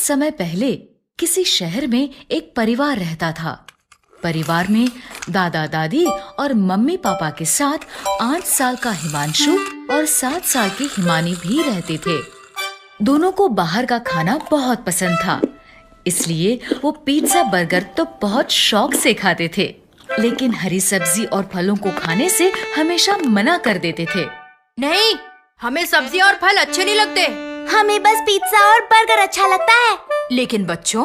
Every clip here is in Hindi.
समय पहले किसी शहर में एक परिवार रहता था। परिवार में दादा दादी और मम्मी पापा के साथ 8 साल का हिमांशु और 7 साल की हिमानी भी रहते थे। दोनों को बाहर का खाना बहुत पसंद था, इसलिए वो पिज्जा बर्गर तो बहुत शौक से खाते थे, लेकिन हरी सब्जी और फलों को खाने से हमेशा मना कर देते थे। नहीं, हमें सब्जी और फल अच्छे नहीं लगते। हमें बस पिज्जा और बर्गर अच्छा लगता है। लेकिन बच्चों,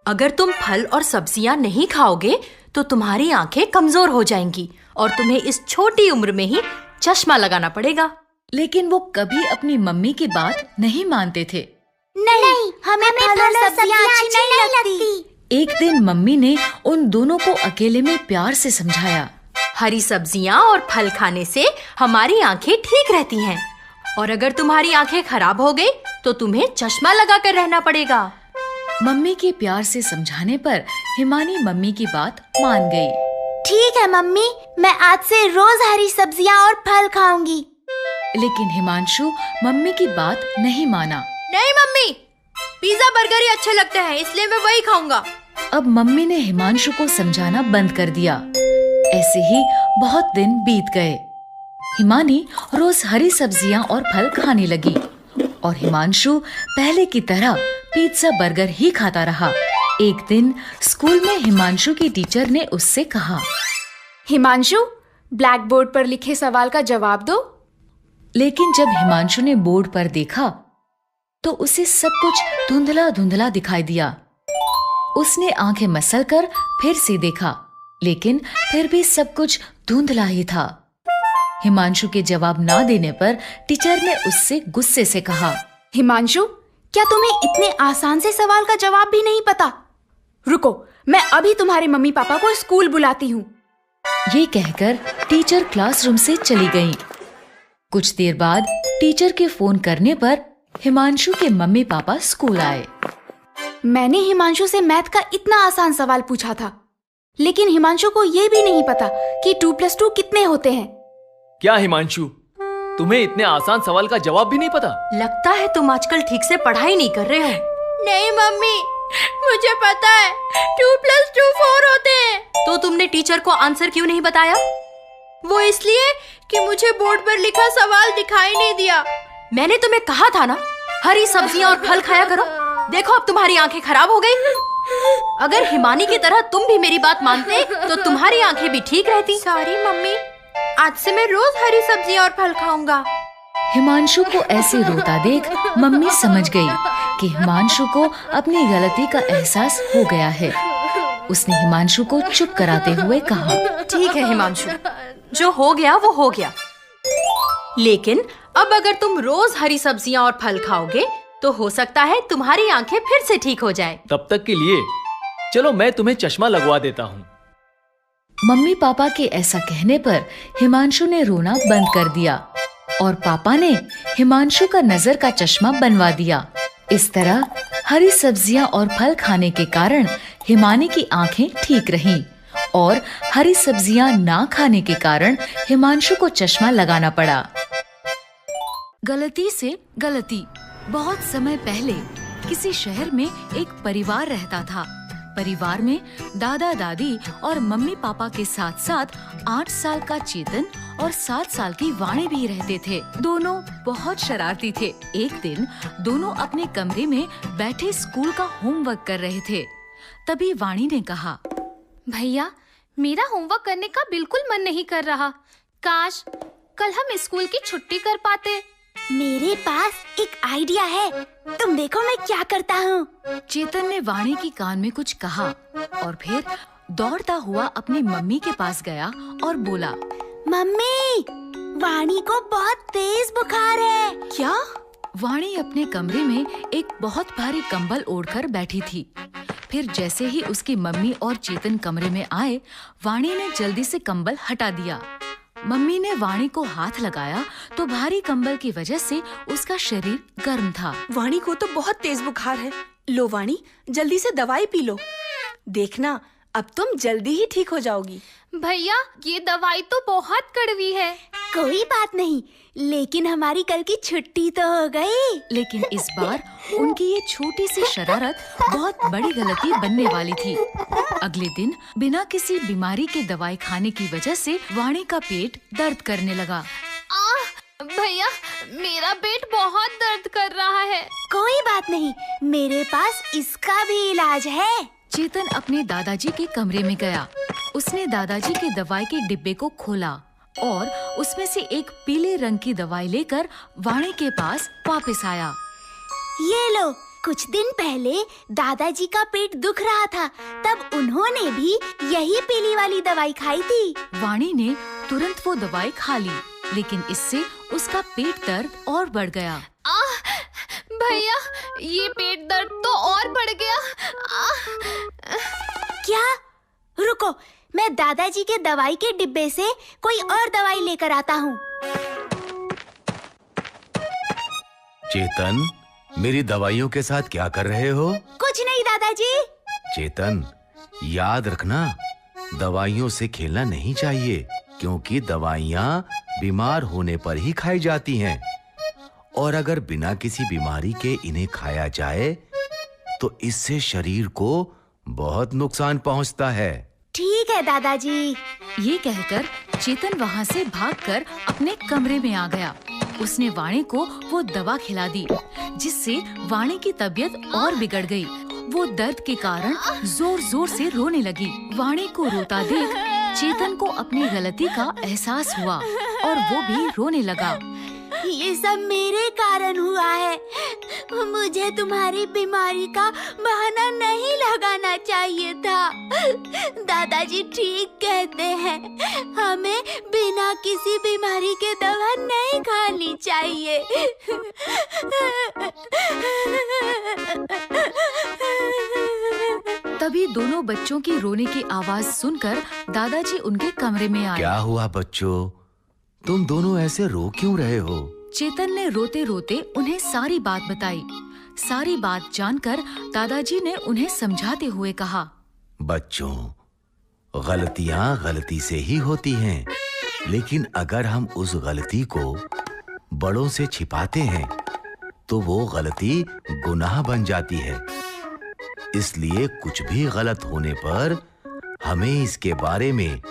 अगर तुम फल और सब्जियां नहीं खाओगे तो तुम्हारी आंखें कमजोर हो जाएंगी और तुम्हें इस छोटी उम्र में ही चश्मा लगाना पड़ेगा। लेकिन वो कभी अपनी मम्मी की बात नहीं मानते थे। नहीं, हमें फल और सब्जियां अच्छी नहीं लगती। एक दिन मम्मी ने उन दोनों को अकेले में प्यार से समझाया। हरी सब्जियां और फल खाने से हमारी आंखें ठीक रहती हैं, और अगर तुम्हारी आंखें खराब हो गई तो तुम्हें चश्मा लगाकर रहना पड़ेगा। मम्मी के प्यार से समझाने पर हिमानी मम्मी की बात मान गई। ठीक है मम्मी, मैं आज से रोज हरी सब्जियां और फल खाऊंगी। लेकिन हिमांशु मम्मी की बात नहीं माना। नहीं मम्मी, पिज्जा बर्गर ही अच्छे लगते हैं, इसलिए मैं वही खाऊंगा। अब मम्मी ने हिमांशु को समझाना बंद कर दिया। ऐसे ही बहुत दिन बीत गए। हिमानी रोज हरी सब्जियां और फल खाने लगी और हिमांशु पहले की तरह पिज्जा बर्गर ही खाता रहा। एक दिन स्कूल में हिमांशु की टीचर ने उससे कहा, हिमांशु, ब्लैक बोर्ड पर लिखे सवाल का जवाब दो। लेकिन जब हिमांशु ने बोर्ड पर देखा तो उसे सब कुछ धुंधला धुंधला दिखाई दिया। उसने आंखें मसलकर फिर से देखा, लेकिन फिर भी सब कुछ धुंधला ही था। हिमांशु के जवाब ना देने पर टीचर ने उससे गुस्से से कहा, हिमांशु, क्या तुम्हें इतने आसान से सवाल का जवाब भी नहीं पता? रुको, मैं अभी तुम्हारे मम्मी पापा को स्कूल बुलाती हूँ। ये कहकर टीचर क्लासरूम से चली गईं। कुछ देर बाद टीचर के फोन करने पर हिमांशु के मम्मी पापा स्कूल आए। मैंने हिमांशु से मैथ का इतना आसान सवाल पूछा था, लेकिन हिमांशु को ये भी नहीं पता कि 2+2 कितने होते हैं। क्या हिमांशु, तुम्हें इतने आसान सवाल का जवाब भी नहीं पता? लगता है तुम आजकल ठीक से पढ़ाई नहीं कर रहे हो। नहीं मम्मी, मुझे पता है 2+2 4 होते हैं। तो तुमने टीचर को आंसर क्यों नहीं बताया? वो इसलिए कि मुझे बोर्ड पर लिखा सवाल दिखाई नहीं दिया। मैंने तुम्हें कहा था ना, हरी सब्जियां और फल खाया करो। देखो, अब तुम्हारी आंखें खराब हो गई। अगर हिमानी की तरह तुम भी मेरी बात मानते तो तुम्हारी आंखें भी ठीक रहती। सॉरी मम्मी, आज से मैं रोज हरी सब्जियां और फल खाऊंगा। हिमांशु को ऐसे रोता देख मम्मी समझ गई कि हिमांशु को अपनी गलती का एहसास हो गया है। उसने हिमांशु को चुप कराते हुए कहा, ठीक है हिमांशु, जो हो गया वो हो गया। लेकिन अब अगर तुम रोज हरी सब्जियां और फल खाओगे तो हो सकता है तुम्हारी आंखें फिर से ठीक हो जाएं। तब तक के लिए चलो मैं तुम्हें चश्मा लगवा देता हूँ। मम्मी पापा के ऐसा कहने पर हिमांशु ने रोना बंद कर दिया और पापा ने हिमांशु का नजर का चश्मा बनवा दिया। इस तरह हरी सब्जियां और फल खाने के कारण हिमानी की आंखें ठीक रहीं और हरी सब्जियां ना खाने के कारण हिमांशु को चश्मा लगाना पड़ा। गलती से गलती। बहुत समय पहले किसी शहर में एक परिवार रहता था। परिवार में दादा दादी और मम्मी पापा के साथ साथ 8 साल का चेतन और 7 साल की वाणी भी रहते थे। दोनों बहुत शरारती थे। एक दिन दोनों अपने कमरे में बैठे स्कूल का होमवर्क कर रहे थे। तभी वाणी ने कहा, भैया, मेरा होमवर्क करने का बिल्कुल मन नहीं कर रहा। काश कल हम स्कूल की छुट्टी कर पाते। मेरे पास एक आइडिया है, तुम देखो मैं क्या करता हूँ। चेतन ने वाणी की कान में कुछ कहा और फिर दौड़ता हुआ अपनी मम्मी के पास गया और बोला, मम्मी, वाणी को बहुत तेज बुखार है। क्या? वाणी अपने कमरे में एक बहुत भारी कंबल ओढ़कर बैठी थी। फिर जैसे ही उसकी मम्मी और चेतन कमरे में आए, वाणी ने जल्दी से कंबल हटा दिया। मम्मी ने वाणी को हाथ लगाया तो भारी कंबल की वजह से उसका शरीर गर्म था। वाणी को तो बहुत तेज बुखार है। लो वाणी, जल्दी से दवाई पी लो। देखना, अब तुम जल्दी ही ठीक हो जाओगी। भैया ये दवाई तो बहुत कड़वी है। कोई बात नहीं, लेकिन हमारी कल की छुट्टी तो हो गई। लेकिन इस बार उनकी ये छोटी सी शरारत बहुत बड़ी गलती बनने वाली थी। अगले दिन बिना किसी बीमारी के दवाई खाने की वजह से वाणी का पेट दर्द करने लगा। भैया मेरा पेट बहुत दर्द कर रहा है। कोई बात नहीं, मेरे पास इसका भी इलाज है। चेतन अपने दादाजी के कमरे में गया। उसने दादाजी के दवाई के डिब्बे को खोला और उसमें से एक पीले रंग की दवाई लेकर वाणी के पास वापस आया। ये लो, कुछ दिन पहले दादाजी का पेट दुख रहा था, तब उन्होंने भी यही पीली वाली दवाई खाई थी। वाणी ने तुरंत वो दवाई खा ली, लेकिन इससे उसका पेट दर्द और बढ़ गया। भैया ये पेट दर्द तो और बढ़ गया। क्या? रुको, मैं दादाजी के दवाई के डिब्बे से कोई और दवाई लेकर आता हूँ। चेतन, मेरी दवाइयों के साथ क्या कर रहे हो? कुछ नहीं दादाजी। चेतन, याद रखना, दवाइयों से खेलना नहीं चाहिए, क्योंकि दवाइयाँ बीमार होने पर ही खाई जाती हैं, और अगर बिना किसी बीमारी के इन्हें खाया जाए तो इससे शरीर को बहुत नुकसान पहुंचता है। ठीक है दादाजी। ये कहकर चेतन वहाँ से भागकर अपने कमरे में आ गया। उसने वाणी को वो दवा खिला दी, जिससे वाणी की तबीयत और बिगड़ गई। वो दर्द के कारण जोर जोर से रोने लगी। वाणी को रोता देख चेतन को अपनी गलती का एहसास हुआ और वो भी रोने लगा। ये सब मेरे कारण हुआ है। मुझे तुम्हारी बीमारी का बहाना नहीं लगाना चाहिए था। दादाजी ठीक कहते हैं, हमें बिना किसी बीमारी के दवा नहीं खानी चाहिए। तभी दोनों बच्चों की रोने की आवाज सुनकर दादाजी उनके कमरे में आए। क्या हुआ बच्चों? तुम दोनों ऐसे रो क्यों रहे हो? चेतन ने रोते रोते उन्हें सारी बात बताई। सारी बात जानकर दादाजी ने उन्हें समझाते हुए कहा, बच्चों, गलतियां गलती से ही होती हैं, लेकिन अगर हम उस गलती को बड़ों से छिपाते हैं तो वो गलती गुनाह बन जाती है। इसलिए कुछ भी गलत होने पर हमें इसके बारे में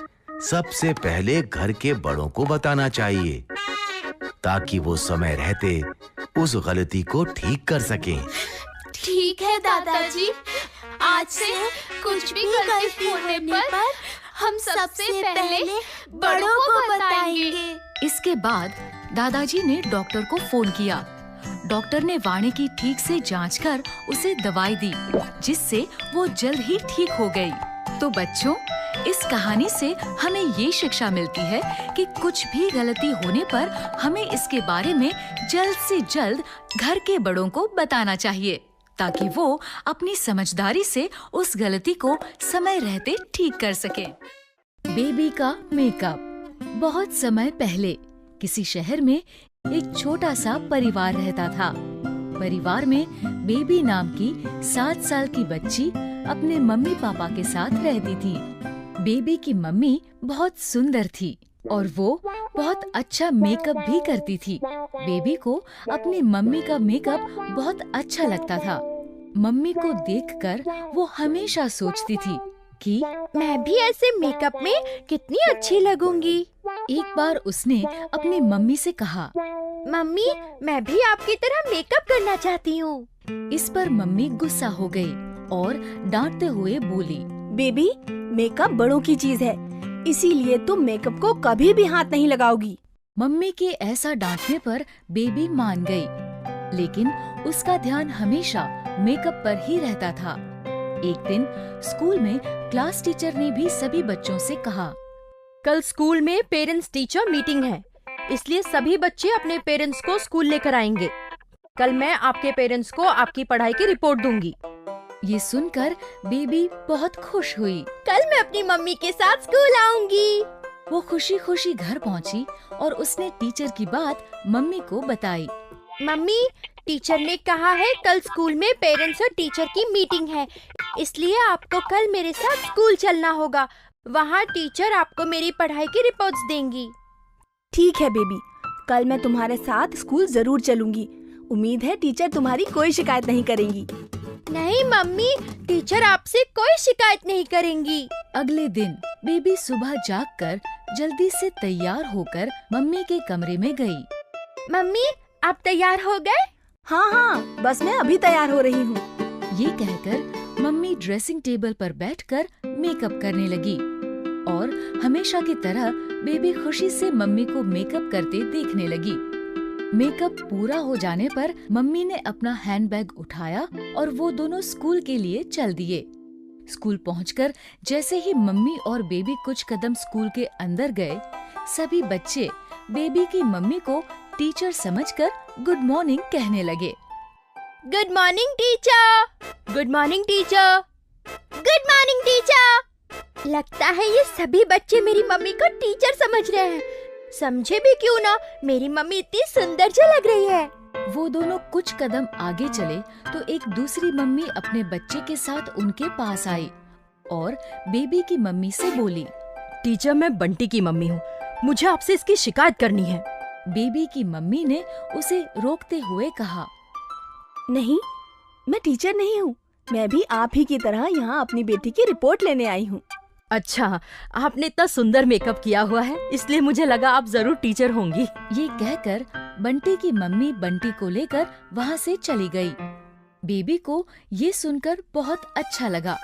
सबसे पहले घर के बड़ों को बताना चाहिए, ताकि वो समय रहते उस गलती को ठीक कर सकें। ठीक है दादाजी, आज से कुछ भी गलती होने पर हम सबसे पहले बड़ों को बताएंगे। इसके बाद दादाजी ने डॉक्टर को फोन किया। डॉक्टर ने वाणी की ठीक से जांच कर उसे दवाई दी, जिससे वो जल्द ही ठीक हो गई। तो बच्चों, इस कहानी से हमें ये शिक्षा मिलती है कि कुछ भी गलती होने पर हमें इसके बारे में जल्द से जल्द घर के बड़ों को बताना चाहिए, ताकि वो अपनी समझदारी से उस गलती को समय रहते ठीक कर सके। बेबी का मेकअप। बहुत समय पहले किसी शहर में एक छोटा सा परिवार रहता था। परिवार में बेबी नाम की 7 साल की बच्ची अपने मम्मी पापा के साथ रहती थी। बेबी की मम्मी बहुत सुंदर थी और वो बहुत अच्छा मेकअप भी करती थी। बेबी को अपनी मम्मी का मेकअप बहुत अच्छा लगता था। मम्मी को देखकर वो हमेशा सोचती थी कि मैं भी ऐसे मेकअप में कितनी अच्छी लगूंगी। एक बार उसने अपनी मम्मी से कहा, मम्मी, मैं भी आपकी तरह मेकअप करना चाहती हूँ। इस पर मम्मी गुस्सा हो गई और डांटते हुए बोली, बेबी, मेकअप बड़ों की चीज है, इसीलिए तुम मेकअप को कभी भी हाथ नहीं लगाओगी। मम्मी के ऐसा डांटने पर बेबी मान गई, लेकिन उसका ध्यान हमेशा मेकअप पर ही रहता था। एक दिन स्कूल में क्लास टीचर ने भी सभी बच्चों से कहा, कल स्कूल में पेरेंट्स टीचर मीटिंग है, इसलिए सभी बच्चे अपने पेरेंट्स को स्कूल लेकर आएंगे। कल मैं आपके पेरेंट्स को आपकी पढ़ाई की रिपोर्ट दूंगी। ये सुनकर बेबी बहुत खुश हुई। कल मैं अपनी मम्मी के साथ स्कूल आऊंगी। वो खुशी खुशी घर पहुंची और उसने टीचर की बात मम्मी को बताई। मम्मी, टीचर ने कहा है कल स्कूल में पेरेंट्स और टीचर की मीटिंग है, इसलिए आपको कल मेरे साथ स्कूल चलना होगा, वहाँ टीचर आपको मेरी पढ़ाई की रिपोर्ट्स देंगी। ठीक है बेबी, कल मैं तुम्हारे साथ स्कूल जरूर चलूंगी। उम्मीद है टीचर तुम्हारी कोई शिकायत नहीं करेंगी। नहीं मम्मी, टीचर आपसे कोई शिकायत नहीं करेंगी। अगले दिन बेबी सुबह जागकर जल्दी से तैयार होकर मम्मी के कमरे में गई। मम्मी, आप तैयार हो गए? हाँ हाँ, बस मैं अभी तैयार हो रही हूँ। ये कहकर मम्मी ड्रेसिंग टेबल पर बैठकर मेकअप करने लगी और हमेशा की तरह बेबी खुशी से मम्मी को मेकअप करते देखने लगी। मेकअप पूरा हो जाने पर मम्मी ने अपना हैंडबैग उठाया और वो दोनों स्कूल के लिए चल दिए। स्कूल पहुंचकर जैसे ही मम्मी और बेबी कुछ कदम स्कूल के अंदर गए, सभी बच्चे बेबी की मम्मी को टीचर समझकर गुड मॉर्निंग कहने लगे। Good morning teacher, good morning teacher, good morning teacher. लगता है ये सभी बच्चे मेरी मम्मी को टीचर समझ रहे हैं। समझे भी क्यों ना, मेरी मम्मी इतनी सुंदर जो लग रही है। वो दोनों कुछ कदम आगे चले तो एक दूसरी मम्मी अपने बच्चे के साथ उनके पास आई और बेबी की मम्मी से बोली, टीचर, मैं बंटी की मम्मी हूँ, मुझे आपसे इसकी शिकायत करनी है। बेबी की मम्मी ने उसे रोकते हुए कहा, नहीं, मैं टीचर नहीं हूँ। मैं भी आप ही की तरह यहाँ अपनी बेटी की रिपोर्ट लेने आई हूँ। अच्छा, आपने इतना सुंदर मेकअप किया हुआ है, इसलिए मुझे लगा आप जरूर टीचर होंगी। ये कहकर बंटी की मम्मी बंटी को लेकर वहाँ से चली गई। बेबी को ये सुनकर बहुत अच्छा लगा।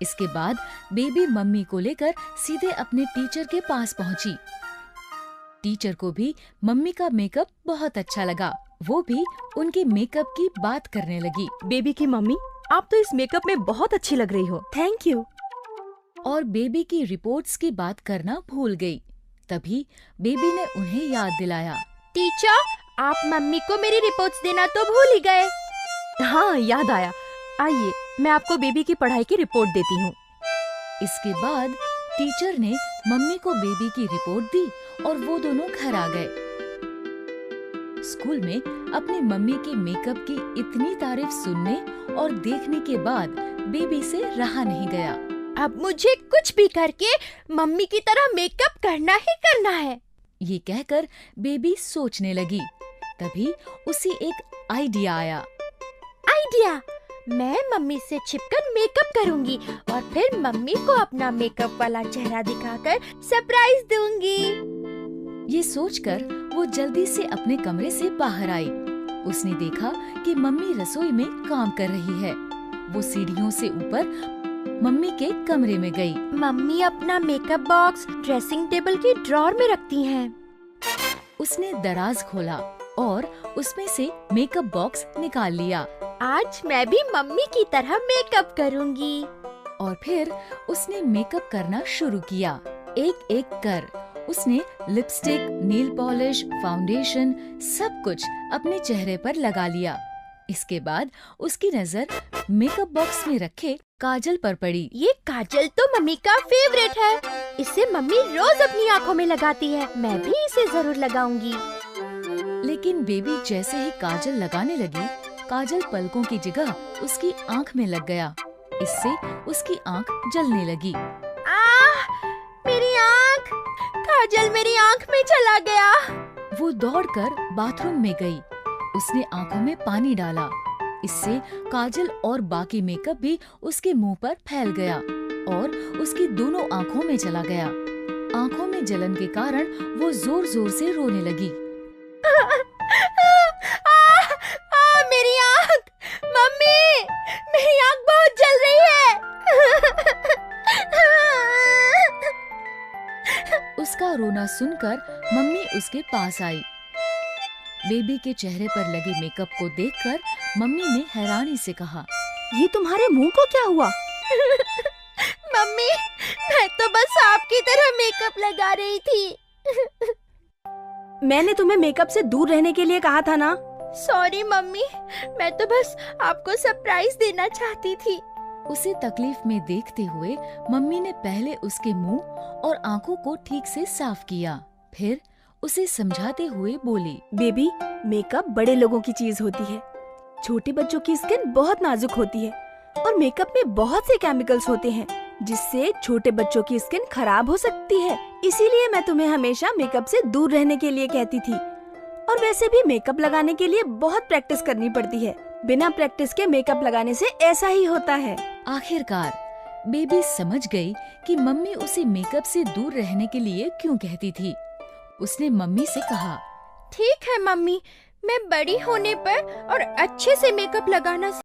इसके बाद बेबी मम्मी को लेकर सीधे अपने टीचर के पास पहुँची। टीचर को भी मम्मी का मेकअप बहुत अच्छा लगा। वो भी उनके मेकअप की बात करने लगी। बेबी की मम्मी, आप तो इस मेकअप में बहुत अच्छी लग रही हो। Thank you. और बेबी की रिपोर्ट्स की बात करना भूल गई। तभी बेबी ने उन्हें याद दिलाया, टीचर, आप मम्मी को मेरी रिपोर्ट्स देना तो भूल ही गए। हाँ, याद आया। आइए, मैं आपको बेबी की पढ़ाई की रिपोर्ट देती हूँ। इसके बाद टीचर ने मम्मी को बेबी की रिपोर्ट दी और वो दोनों घर आ गए। स्कूल में अपनी मम्मी के मेकअप की इतनी तारीफ सुनने और देखने के बाद बेबी से रहा नहीं गया। अब मुझे कुछ भी करके मम्मी की तरह मेकअप करना ही करना है। ये कहकर बेबी सोचने लगी। तभी उसे एक आइडिया आया। आइडिया, मैं मम्मी से छिपकर मेकअप करूंगी और फिर मम्मी को अपना मेकअप वाला चेहरा दिखाकर सरप्राइज दूंगी। ये सोचकर वो जल्दी से अपने कमरे से बाहर आई। उसने देखा कि मम्मी रसोई में काम कर रही है। वो सीढ़ियों से ऊपर मम्मी के कमरे में गई। मम्मी अपना मेकअप बॉक्स ड्रेसिंग टेबल की ड्रॉर में रखती हैं। उसने दराज खोला और उसमें से मेकअप बॉक्स निकाल लिया। आज मैं भी मम्मी की तरह मेकअप करूंगी। और फिर उसने मेकअप करना शुरू किया। एक एक कर उसने लिपस्टिक, नेल पॉलिश, फाउंडेशन सब कुछ अपने चेहरे पर लगा लिया। इसके बाद उसकी नजर मेकअप बॉक्स में रखे काजल पर पड़ी। ये काजल तो मम्मी का फेवरेट है। इसे मम्मी रोज अपनी आँखों में लगाती है। मैं भी इसे जरूर लगाऊंगी। लेकिन बेबी जैसे ही काजल लगाने लगी, काजल पलकों की जगह उसकी आँख में लग गया। इससे उसकी आँख जलने लगी। मेरी आँख! काजल मेरी आँख में चला गया। वो दौड़कर बाथरूम में गई। उसने आँखों में पानी डाला। इससे काजल और बाकी मेकअप भी उसके मुंह पर फैल गया और उसकी दोनों आँखों में चला गया। आँखों में जलन के कारण वो जोर जोर से रोने लगी। मेरी आँख! मम्मी, मेरी आँख बहुत जल रही है। उसका रोना सुनकर मम्मी उसके पास आई। बेबी के चेहरे पर लगे मेकअप को देखकर मम्मी ने हैरानी से कहा, ये तुम्हारे मुंह को क्या हुआ? मम्मी, मैं तो बस आपकी तरह मेकअप लगा रही थी। मैंने तुम्हें मेकअप से दूर रहने के लिए कहा था ना। सॉरी मम्मी, मैं तो बस आपको सरप्राइज देना चाहती थी। उसे तकलीफ में देखते हुए मम्मी ने पहले उसके मुंह और आंखों को ठीक से साफ किया। फिर उसे समझाते हुए बोली, बेबी, मेकअप बड़े लोगों की चीज होती है। छोटे बच्चों की स्किन बहुत नाजुक होती है और मेकअप में बहुत से केमिकल्स होते हैं। जिससे छोटे बच्चों की स्किन खराब हो सकती है। इसीलिए मैं तुम्हें हमेशा मेकअप से दूर रहने के लिए कहती थी। और वैसे भी मेकअप लगाने के लिए बहुत प्रैक्टिस करनी पड़ती है। बिना प्रैक्टिस के मेकअप लगाने से ऐसा ही होता है। आखिरकार बेबी समझ गई कि मम्मी उसे मेकअप से दूर रहने के लिए क्यों कहती थी। उसने मम्मी से कहा, ठीक है मम्मी, मैं बड़ी होने पर और अच्छे से मेकअप लगाना